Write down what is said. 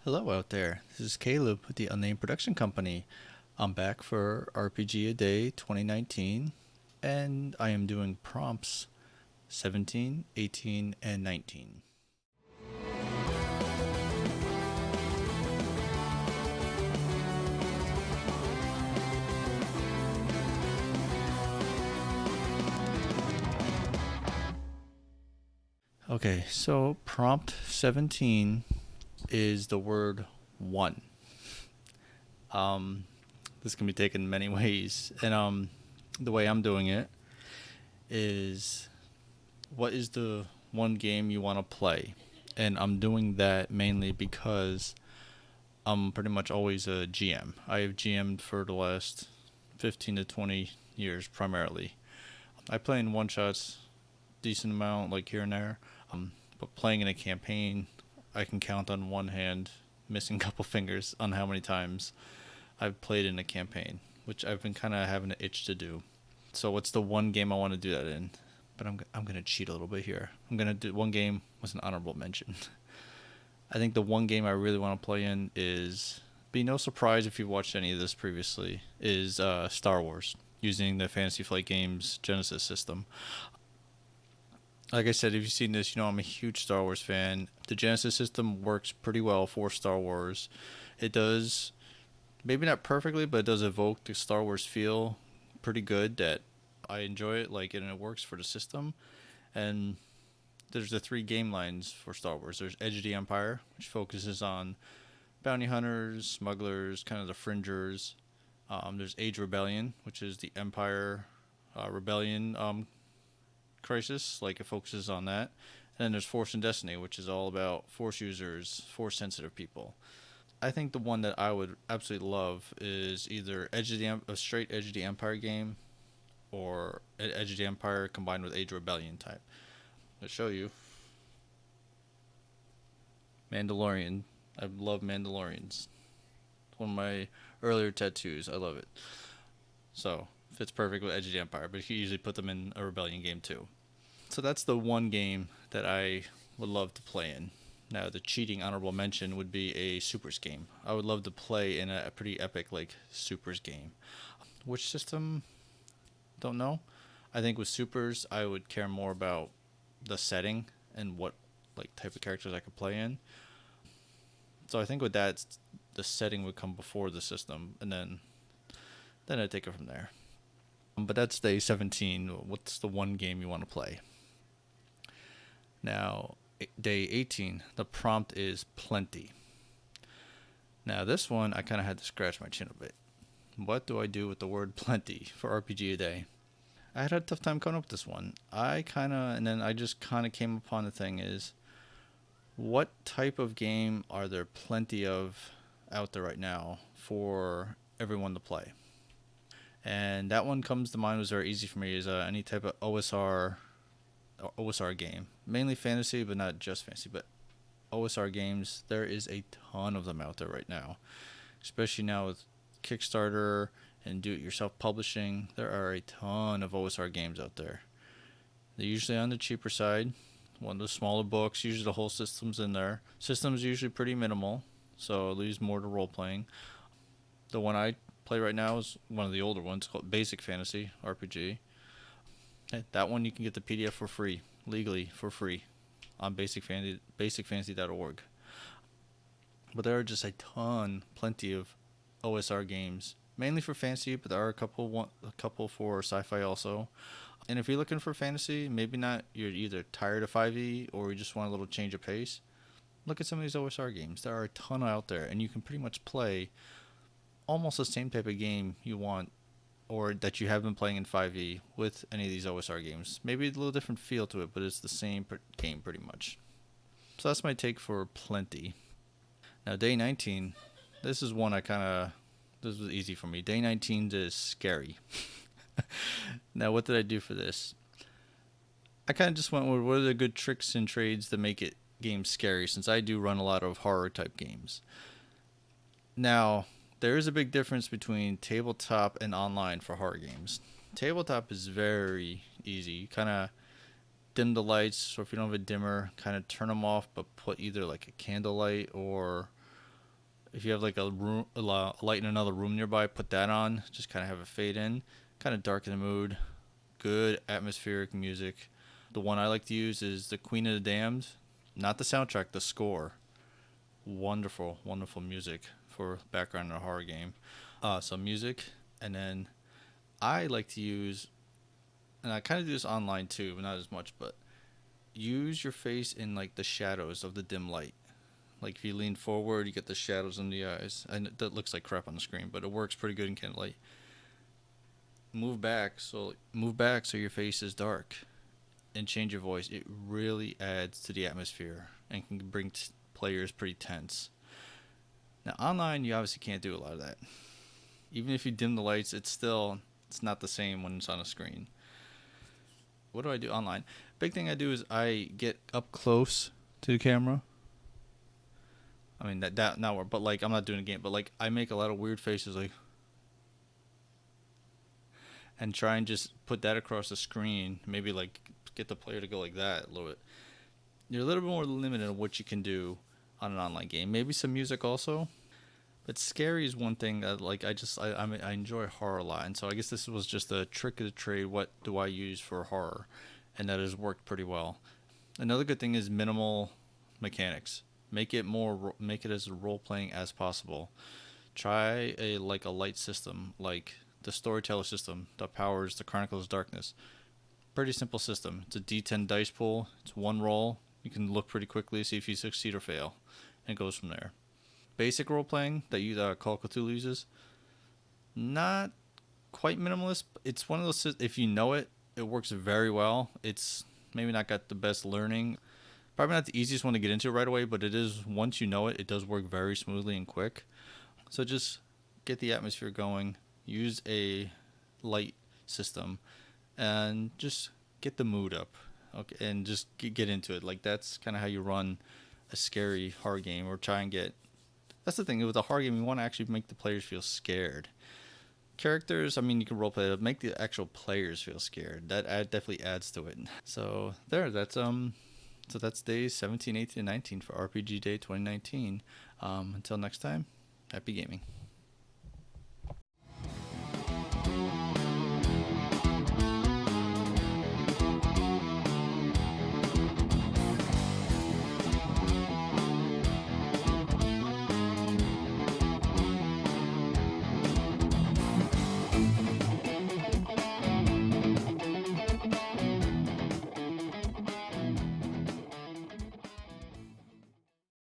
Hello out there. This is Caleb with the UnNamed Production Company. I'm back for RPG A Day 2019, and I am doing prompts 17, 18, and 19. Okay, so prompt 17 is the word one. Um, this can be taken many ways, and the way I'm doing it is what is the one game you want to play? And I'm doing that mainly because I'm pretty much always a GM. I have GM'd for the last 15 to 20 years primarily. I play in one shots, decent amount, like here and there. But playing in a campaign, I can count on one hand, missing a couple fingers on how many times I've played in a campaign, which I've been kind of having an itch to do. So what's the one game I want to do that in? But I'm gonna cheat a little bit here. I'm gonna do one game was an honorable mention. I think the one game I really want to play in is, be no surprise if you've watched any of this previously, is Star Wars using the Fantasy Flight Games Genesis system. Like I said, if you've seen this, you know I'm a huge Star Wars fan. The Genesis system works pretty well for Star Wars. It does, maybe not perfectly, but it does evoke the Star Wars feel pretty good that I enjoy it, like, and it works for the system. And there's the three game lines for Star Wars. There's Edge of the Empire, which focuses on bounty hunters, smugglers, kind of the fringers. There's Age Rebellion, which is the Empire Rebellion crisis, like it focuses on that. And then there's Force and Destiny, which is all about Force users, Force sensitive people. I think the one that I would absolutely love is either a straight Edge of the Empire game, or Edge of the Empire combined with Age Rebellion type. I'll show you. Mandalorian. I love Mandalorians. It's one of my earlier tattoos. I love it. So, fits perfect with Edge of the Empire, but you usually put them in a Rebellion game too. So that's the one game that I would love to play in. Now, the cheating honorable mention would be a Supers game. I would love to play in a pretty epic, like, Supers game. Which system? Don't know. I think with Supers, I would care more about the setting and what, like, type of characters I could play in. So I think with that, the setting would come before the system, and then I'd take it from there. But that's day 17. What's the one game you want to play? Now, day 18, the prompt is plenty. Now, this one, I kind of had to scratch my chin a bit. What do I do with the word plenty for RPG a day? I had a tough time coming up with this one. And then I just kind of came upon the thing is, what type of game are there plenty of out there right now for everyone to play? And that one comes to mind, was very easy for me, is any type of OSR game. Mainly fantasy, but not just fantasy, but OSR games. There is a ton of them out there right now, especially now with Kickstarter and do-it-yourself publishing. There are a ton of OSR games out there. They're usually on the cheaper side. One of the smaller books, usually the whole system's in there. System's usually pretty minimal, so it leaves more to role-playing. The one I play right now is one of the older ones called Basic Fantasy RPG. That one you can get the PDF for free, legally for free, on basicfantasy.org. But there are just plenty of OSR games, mainly for fantasy, but there are a couple for sci-fi also. And if you're looking for fantasy, maybe not, you're either tired of 5e or you just want a little change of pace, look at some of these OSR games. There are a ton out there, and you can pretty much play almost the same type of game you want, or that you have been playing in 5e with any of these OSR games. Maybe a little different feel to it, but it's the same game pretty much. So that's my take for plenty. Now, day 19, this is one this was easy for me. Day 19 is scary. Now, what did I do for this? I kind of just went with what are the good tricks and trades that make it games scary, since I do run a lot of horror type games. Now, there is a big difference between tabletop and online for horror games. Tabletop is very easy. You kind of dim the lights, or if you don't have a dimmer, kind of turn them off, but put either like a candlelight or If you have like a room, a light in another room nearby, put that on. Just kind of have it fade in, kind of darken the mood. Good atmospheric music. The one I like to use is the Queen of the Damned, not the soundtrack, the score. Wonderful, wonderful music for background in a horror game. So music, and then I like to use, and I kind of do this online too, but not as much. But use your face in like the shadows of the dim light. Like if you lean forward, you get the shadows in the eyes, and that looks like crap on the screen, but it works pretty good in candlelight. Move back so your face is dark, and change your voice. It really adds to the atmosphere and can bring players pretty tense. Now online, you obviously can't do a lot of that. Even if you dim the lights, it's not the same when it's on a screen. What do I do online? Big thing I do is I get up close to the camera. I mean that not work, but like I'm not doing a game, but like I make a lot of weird faces like, and try and just put that across the screen. Maybe like get the player to go like that a little bit. You're a little bit more limited on what you can do on an online game. Maybe some music also. But scary is one thing that like I enjoy horror a lot, and so I guess this was just a trick of the trade. What do I use for horror, and that has worked pretty well. Another good thing is minimal mechanics. Make it as role playing as possible. Try a light system like the storyteller system that powers the Chronicles of Darkness. Pretty simple system. It's a D10 dice pool. It's one roll. You can look pretty quickly, see if you succeed or fail, and it goes from there. Basic role playing that Call of Cthulhu uses, not quite minimalist. But it's one of those. If you know it, it works very well. It's maybe not got the best learning. Probably not the easiest one to get into right away, but it is once you know it, it does work very smoothly and quick. So just get the atmosphere going. Use a light system, and just get the mood up. Okay, and just get into it. Like that's kind of how you run a scary horror game, or try and get. That's the thing with a horror game. You want to actually make the players feel scared. Characters, I mean, you can roleplay it, make the actual players feel scared. That definitely adds to it. So there, so that's days 17, 18, and 19 for RPG Day 2019. Until next time, happy gaming.